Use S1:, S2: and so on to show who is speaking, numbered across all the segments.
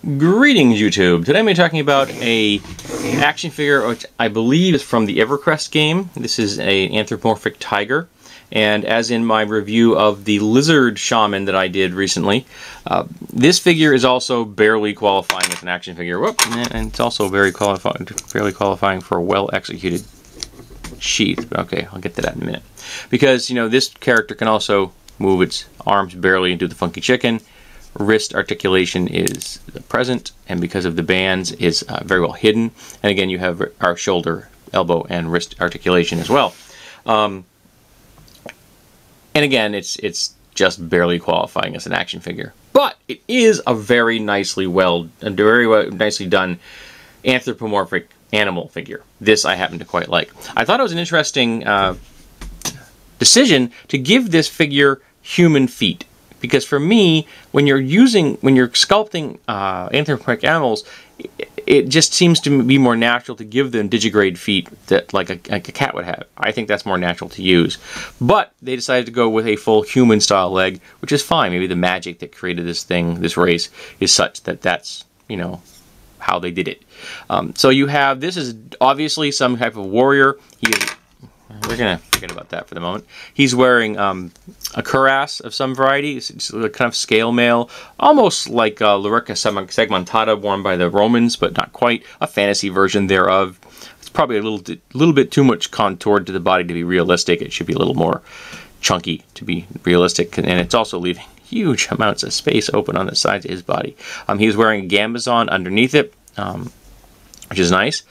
S1: Greetings, YouTube. Today I'm going to be talking about a action figure which I believe is from the Everquest game. This is an anthropomorphic tiger, and as in my review of the lizard shaman that I did recently, this figure is also barely qualifying as an action figure. Whoop, and it's also barely qualifying for a well-executed sheath. Okay, I'll get to that in a minute. Because, you know, this character can also move its arms barely and do the funky chicken. Wrist articulation is present, and because of the bands is very well hidden. And again, you have our shoulder, elbow, and wrist articulation as well. And again, it's just barely qualifying as an action figure, but it is a very nicely nicely done anthropomorphic animal figure. This I happen to quite like. I thought it was an interesting decision to give this figure human feet. Because for me, when you're sculpting anthropomorphic animals, it just seems to be more natural to give them digigrade feet that like a cat would have. I think that's more natural to use. But they decided to go with a full human-style leg, which is fine. Maybe the magic that created this race, is such that that's, you know, how they did it. So you have, this is obviously some type of warrior. We're going to forget about that for the moment. He's wearing a cuirass of some variety. It's a kind of scale mail, almost like Lorica segmentata worn by the Romans, but not quite. A fantasy version thereof. It's probably a little bit too much contoured to the body to be realistic. It should be a little more chunky to be realistic, and it's also leaving huge amounts of space open on the sides of his body. He's wearing a gambazon underneath it, which is nice.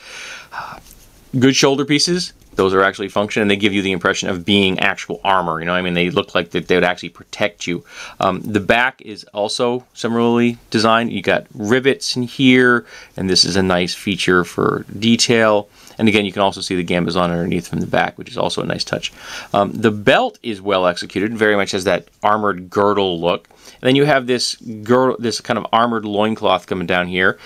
S1: Good shoulder pieces. Those are actually function, and they give you the impression of being actual armor. You know, I mean, they look like they would actually protect you. The back is also similarly designed. You got rivets in here, and this is a nice feature for detail. And again, you can also see the gambazon underneath from the back, which is also a nice touch. The belt is well executed, very much has that armored girdle look. And then you have this kind of armored loincloth coming down here,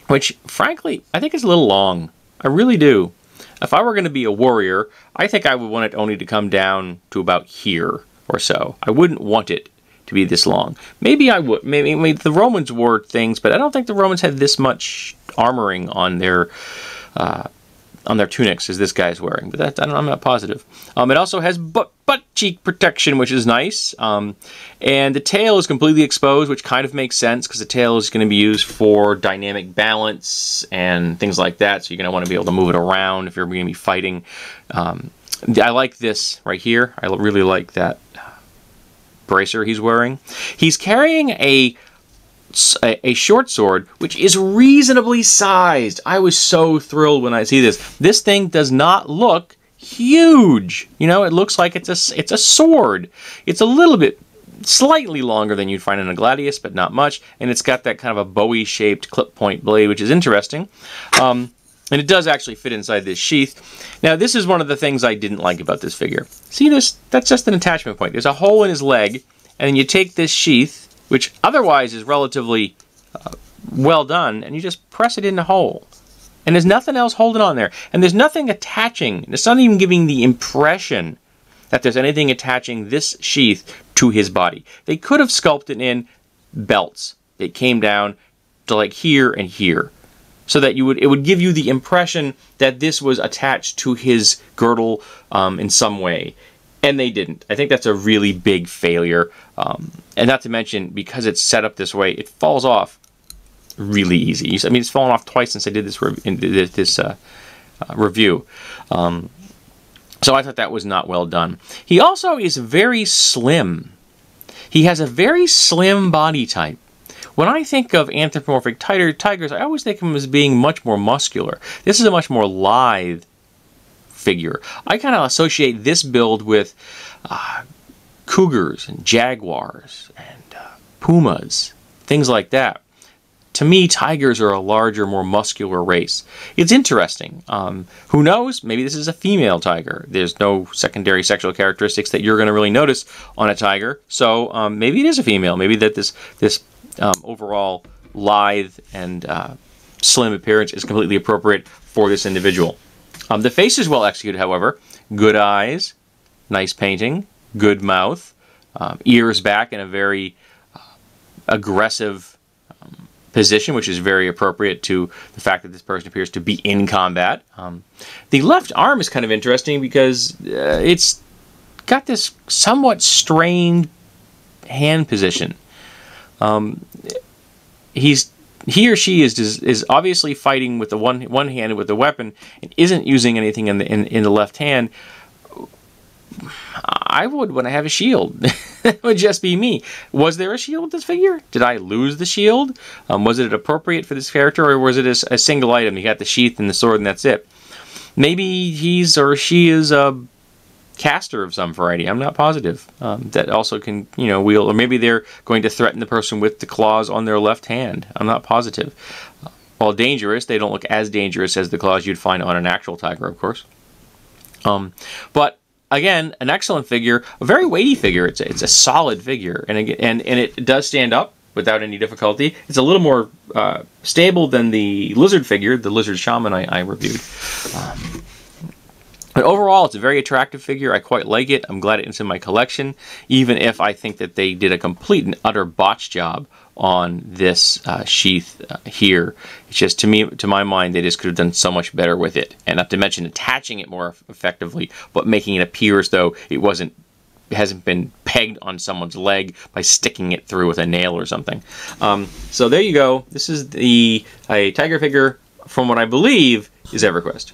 S1: which, frankly, I think is a little long. I really do. If I were going to be a warrior, I think I would want it only to come down to about here or so. I wouldn't want it to be this long. Maybe I would. Maybe the Romans wore things, but I don't think the Romans had this much armoring on their tunics as this guy's wearing. But I'm not positive. It also has butt cheek protection, which is nice. And the tail is completely exposed, which kind of makes sense because the tail is going to be used for dynamic balance and things like that. So you're going to want to be able to move it around if you're going to be fighting. I like this right here. I really like that bracer he's wearing. He's carrying a short sword, which is reasonably sized. I was so thrilled when I see this. This thing does not look huge. You know, it looks like it's a sword. It's a little bit, slightly longer than you'd find in a gladius, but not much. And it's got that kind of a Bowie-shaped clip point blade, which is interesting. And it does actually fit inside this sheath. Now, this is one of the things I didn't like about this figure. See this? That's just an attachment point. There's a hole in his leg, and then you take this sheath, which otherwise is relatively well done, and you just press it in the hole. And there's nothing else holding on there. And there's nothing attaching. It's not even giving the impression that there's anything attaching this sheath to his body. They could have sculpted in belts that came down to like here and here, so that it would give you the impression that this was attached to his girdle in some way. And they didn't. I think that's a really big failure. And not to mention, because it's set up this way, it falls off really easy. I mean, it's fallen off twice since I did this review. So I thought that was not well done. He also is very slim. He has a very slim body type. When I think of anthropomorphic tigers, I always think of him as being much more muscular. This is a much more lithe figure. I kind of associate this build with cougars and jaguars and pumas, things like that. To me, tigers are a larger, more muscular race. It's interesting. Who knows? Maybe this is a female tiger. There's no secondary sexual characteristics that you're going to really notice on a tiger. So maybe it is a female. Maybe that this overall lithe and slim appearance is completely appropriate for this individual. The face is well executed, however. Good eyes, nice painting, good mouth, ears back in a very aggressive position, which is very appropriate to the fact that this person appears to be in combat. The left arm is kind of interesting because it's got this somewhat strained hand position. He or she is obviously fighting with the one hand with the weapon and isn't using anything in the left hand. I would when I have a shield. That would just be me. Was there a shield with this figure? Did I lose the shield? Was it appropriate for this character, or was it a single item? You got the sheath and the sword and that's it. Maybe he's or she is a caster of some variety. I'm not positive. That also can, wield, or maybe they're going to threaten the person with the claws on their left hand. I'm not positive. While dangerous, they don't look as dangerous as the claws you'd find on an actual tiger, of course. But again, an excellent figure, a very weighty figure. It's a solid figure, and it does stand up without any difficulty. It's a little more stable than the lizard figure, the lizard shaman I reviewed. But overall, it's a very attractive figure. I quite like it. I'm glad it's in my collection, even if I think that they did a complete and utter botch job on this sheath here. It's just, to my mind, they just could have done so much better with it. And not to mention attaching it more effectively, but making it appear as though it hasn't been pegged on someone's leg by sticking it through with a nail or something. So there you go. This is a tiger figure from what I believe is Everquest.